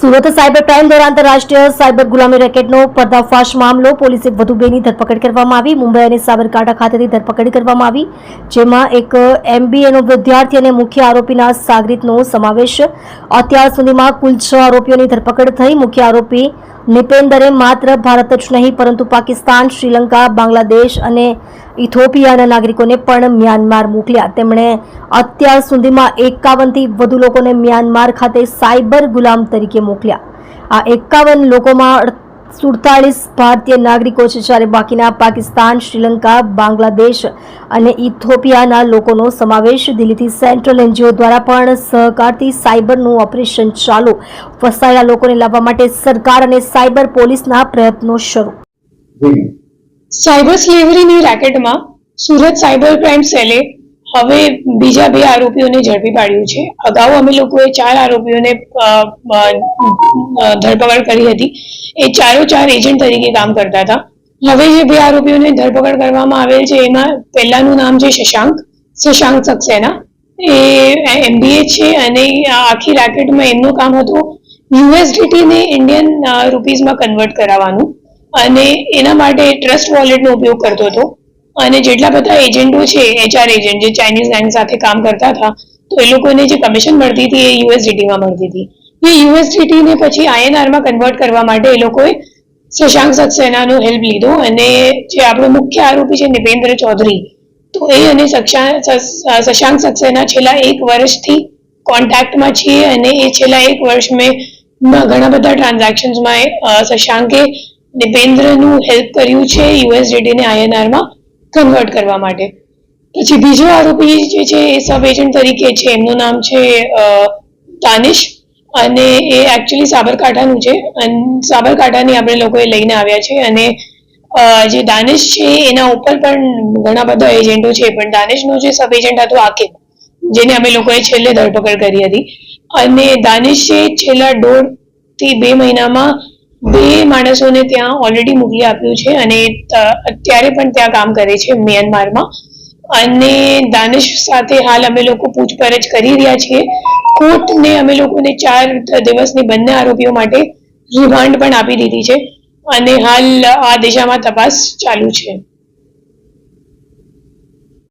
Surat cyber crime દ્વારા આંતરરાષ્ટ્રીય cyber ગુલામી રેકેટનો પર્દાફાશ મામલો પોલીસે વધુ બેની ધરપકડ કરવામાં આવી। મુંબઈ અને સાબરકાંઠા ખાતેથી ધરપકડ કરવામાં આવી, જેમાં એક MBAનો વિદ્યાર્થી અને મુખ્ય આરોપીના સાગરીતનો સમાવેશ। અત્યાર સુધીમાં કુલ 6 આરોપીઓની ધરપકડ થઈ। મુખ્ય આરોપી નિપેન્દરે માત્ર ભારત જ નહીં પરંતુ પાકિસ્તાન, શ્રીલંકા, બાંગ્લાદેશ અને ઇથોપિયાના નાગરિકોને પણ મ્યાનમાર મોકલ્યા। તેમણે અત્યાર સુધીમાં 51થી વધુ લોકોને મ્યાનમાર ખાતે સાયબર ગુલામ તરીકે મોકલ્યા। આ 51 લોકોમાં 47 ભારતીય નાગરિકો છે, જ્યારે બાકીના પાકિસ્તાન, શ્રીલંકા, બાંગ્લાદેશ અને ઇથોપિયાના લોકોનો સમાવેશ। દિલ્હીથી સેન્ટ્રલ NGO દ્વારા પણ સહકારથી સાયબરનું ઓપરેશન ચાલુ। ફસાયેલા લોકોને લાવવા માટે સરકાર અને સાયબર પોલીસના પ્રયત્નો શરૂ। સાયબર સ્લેવરીની રેકેટમાં સુરત સાયબર ક્રાઇમ સેલે હવે બીજા 2 આરોપીઓને ઝડપી પાડ્યું છે। અગાઉ અમે લોકોએ 4 આરોપીઓને ધરપકડ કરી હતી। એ 4 એજન્ટ તરીકે કામ કરતા હતા। હવે જે 2 આરોપીઓને ધરપકડ કરવામાં આવેલ છે એમાં પહેલાનું નામ છે શશાંક સક્સેના। એ MBA છે અને આખી રેકેટમાં એમનું કામ હતું USDT ને ઇન્ડિયન રૂપીઝમાં કન્વર્ટ કરાવવાનું, અને એના માટે ટ્રસ્ટ વોલેટનો ઉપયોગ કરતો હતો। અને જેટલા બધા એજન્ટો છે, HR એજન્ટ જે ચાઇનીઝ બેંક સાથે કામ કરતા હતા, તો એ લોકોને જે કમિશન મળતી હતી એ USDT-માં મળતી હતી। એ USDT ને પછી INR-માં કન્વર્ટ કરવા માટે એ લોકોએ શશાંક સક્સેનાનો હેલ્પ લીધો। અને જે આપણો મુખ્ય આરોપી છે નિપેન્દ્ર ચૌધરી, તો એ અને શશાંક સક્સેના છેલ્લા 1 વર્ષથી કોન્ટેક્ટમાં છીએ, અને એ છેલ્લા 1 વર્ષમાં ઘણા બધા ટ્રાન્ઝેક્શન્સમાં શશાંકે નિપેન્દ્રનું હેલ્પ કર્યું છે USDT ને INR-માં કન્વર્ટ કરવા માટે। પછી બીજો આરોપી જે છે એ સબ એજન્ટ તરીકે છે, એમનું નામ છે દાનિશ, અને એ એકચ્યુઅલી સાબરકાંઠાનું છે, અને સાબરકાંઠાની આપણે લોકોએ લઈને આવ્યા છે। અને જે દાનિશ છે એના ઉપર પણ ઘણા બધા એજન્ટો છે, પણ દાનિશનો જે સબ એજન્ટ હતો આકિબ, જેને અમે લોકોએ છેલ્લે ધરપકડ કરી હતી, અને દાનિશે છેલ્લા 1.5 થી 2 મહિનામાં 2 માણસોને ત્યાં ઓલરેડી મોકલી આપ્યું છે, અને અત્યારે પણ ત્યાં કામ કરે છે મ્યાનમારમાં। અને દાનિશ સાથે હાલ અમે લોકો પૂછપરછ કરી રહ્યા છીએ। કોર્ટને અમે લોકોને 4 દિવસની બંને આરોપીઓ માટે રિમાન્ડ પણ આપી દીધી છે, અને હાલ આ દિશામાં તપાસ ચાલુ છે।